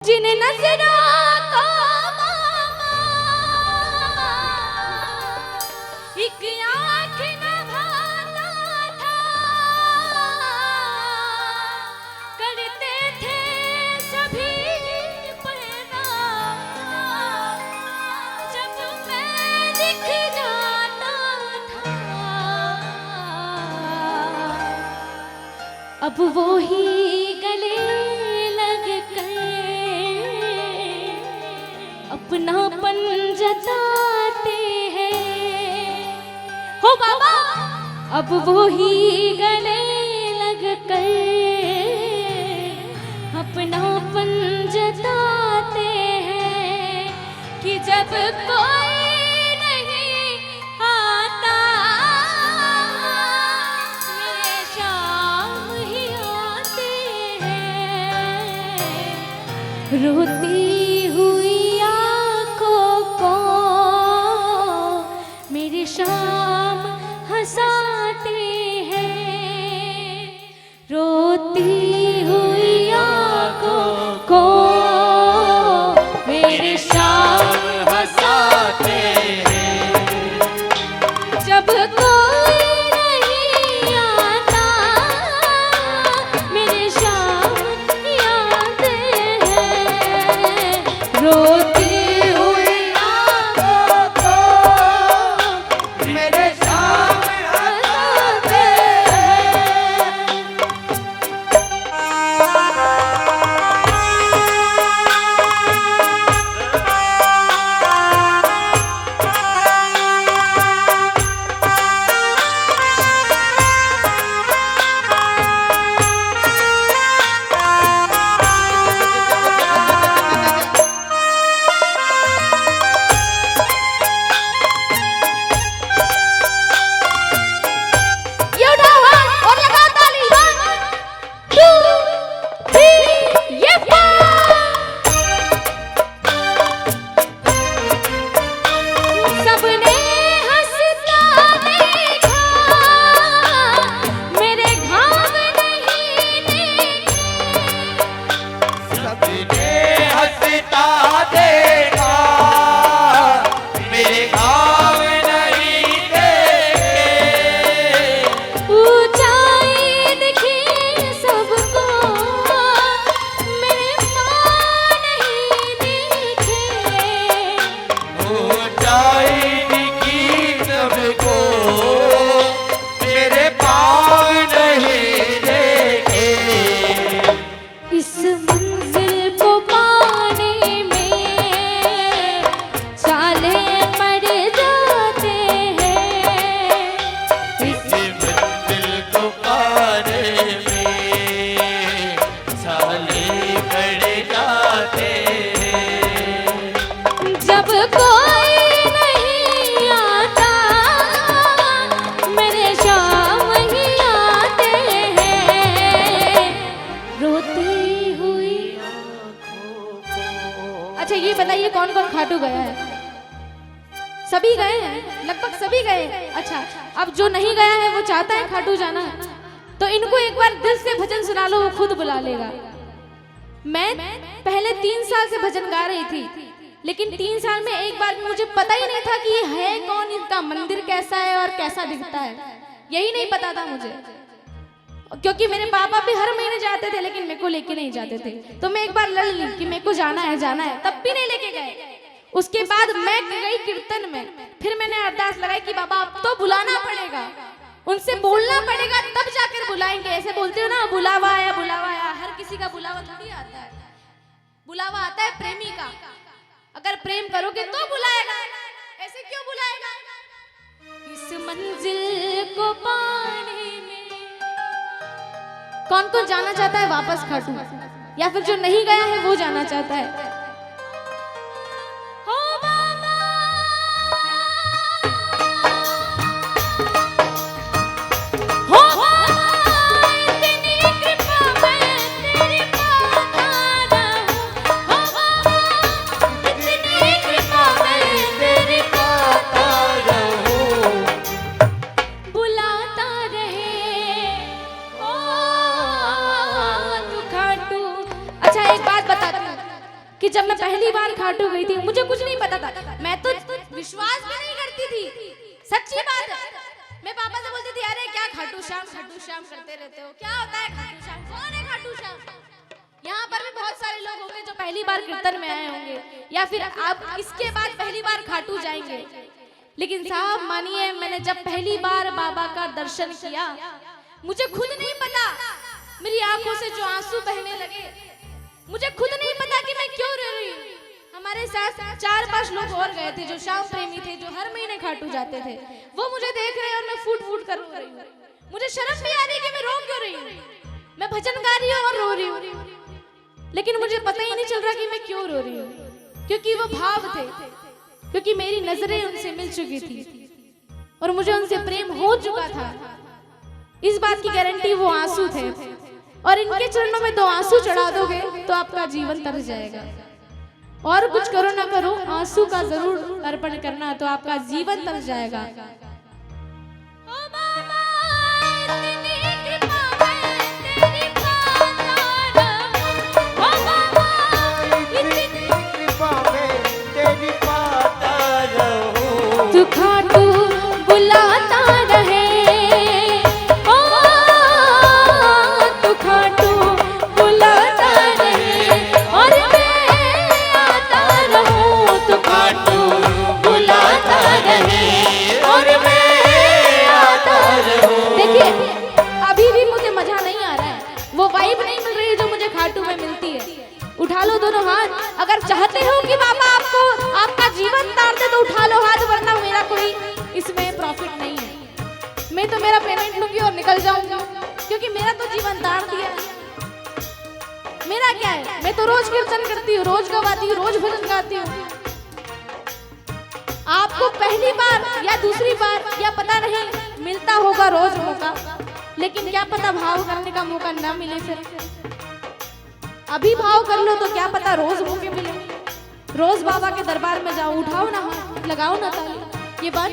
जिन नजरों को एक आँख न भाता था, करते थे सभी प्रणाम जब मैं दिख जाता था। अब वो ही गले अपनापन जताते हैं। हो बाबा अब वो ही गले लग कर अपनापन जताते हैं कि जब कोई नहीं आता मेरे शाम ही आते हैं। रोती हुई शाम हंसाते हैं, रोती हुई आँखों को मेरे शाम हंसाते हैं। जब कोई नहीं आता मेरे शाम आते हैं, रोती ये बताइए कौन कौन खाटू गया है? सभी गए हैं, लगभग सभी गए हैं। अच्छा, अब जो नहीं गया है वो चाहता है खाटू जाना, तो इनको एक बार दिल से भजन सुना लो, वो खुद बुला लेगा। मैं पहले 3 साल से भजन गा रही थी, लेकिन 3 साल में एक बार मुझे पता ही नहीं था कि ये है कौन, इनका मंदिर कैसा है और कैसा दिखता है, यही नहीं पता था मुझे। क्योंकि मेरे पापा भी हर महीने जाते थे लेकिन मेरे को लेके नहीं जाते थे, तो मैं एक बार लड़ ली कि मेरे को जाना है, तब भी नहीं लेके गए। उसके बाद मैं गई कीर्तन में, फिर मैंने अरदास लगाई कि बाबा अब तो बुलाना पड़ेगा, उनसे बोलना पड़ेगा तब जाकर बुलाएंगे। ऐसे बोलते हो ना बुलावा आया, हर किसी का बुलावा थोड़ी आता है, बुलावा आता है प्रेमी का। अगर प्रेम करोगे तो बुलाएगा, ऐसे क्यों बुलाएगा? इस मंजिल को पाने में कौन कौन जाना चाहता है वापस खाटू, या फिर जो नहीं गया है वो जाना चाहता है? अच्छा एक बात बताती हूँ, कि जब मैं पहली बार खाटू गई थी, मुझे कुछ नहीं पता था, मैं तो विश्वास भी नहीं करती थी, सच्ची बात है। मैं पापा से बोलती थी, अरे क्या खाटू श्याम करते रहते हो, क्या होता है खाटू श्याम, कौन है खाटू श्याम। यहाँ पर भी बहुत सारे लोग होंगे जो पहली बार कीर्तन में आए होंगे, या फिर आप इसके बाद पहली बार खाटू जाएंगे। लेकिन साहब मानिए, मैंने जब पहली बार बाबा का दर्शन किया, मुझे खुद नहीं पता, मेरी आंखों से जो आंसू बहने लगे, मुझे खुद नहीं पता कि मैं क्यों रो रही हूँ। हमारे साथ 4-5 लोग और गए थे जो श्याम प्रेमी थे, जो हर महीने खाटू जाते थे, वो मुझे देख रहे हैं और मैं फूट फूट कर रो रही हूँ। मुझे शर्म भी आ रही है कि मैं रो क्यों रही हूँ, मैं भजन गा रही हूँ और रो रही हूँ, लेकिन मुझे पता ही नहीं चल रहा कि मैं क्यों रो रही हूँ, क्योंकि वो भाव थे, क्योंकि मेरी नजरें उनसे मिल चुकी थी और मुझे उनसे प्रेम हो चुका था। इस बात की गारंटी वो आंसू थे, और इनके चरणों में 2 आंसू चढ़ा दोगे तो आपका जीवन तर जाएगा। और कुछ करो ना करो, आंसू का जरूर अर्पण करना, तो आपका जीवन तर जाएगा। तू खाटू बुलाता रहे, तू खाटू बुलाता रहे, और मैं आता रहूं, तू खाटू बुलाता रहे, और मैं आता रहूं। देखिए, अभी भी मुझे मजा नहीं आ रहा है, वो वाइब नहीं मिल रही जो मुझे खाटू में मिलती है। उठा लो दोनों हाथ, अगर चाहते हो कि बाबा आपको आपका जीवन तार दे तो उठा लो हाथ, वरना मेरा कोई इसमें प्रॉफिट नहीं है। मैं तो मेरा पेमेंट लूंगी और निकल जाऊंगी, क्योंकि मेरा तो जीवन तार दिया। मेरा क्या है, मैं तो रोज कीर्तन करती हूँ, रोज गवाती हूँ, रोज भजन गाती हूँ। आपको पहली बार या दूसरी बार या पता नहीं मिलता होगा रोज मौका, लेकिन क्या पता भाव करने का मौका ना मिले। फिर अभी भाव कर लो तो क्या पता रोज मौके मिले। रोज बाबा के दरबार में जाओ, उठाओ ना हाथ, लगाओ ना ताली। ये बात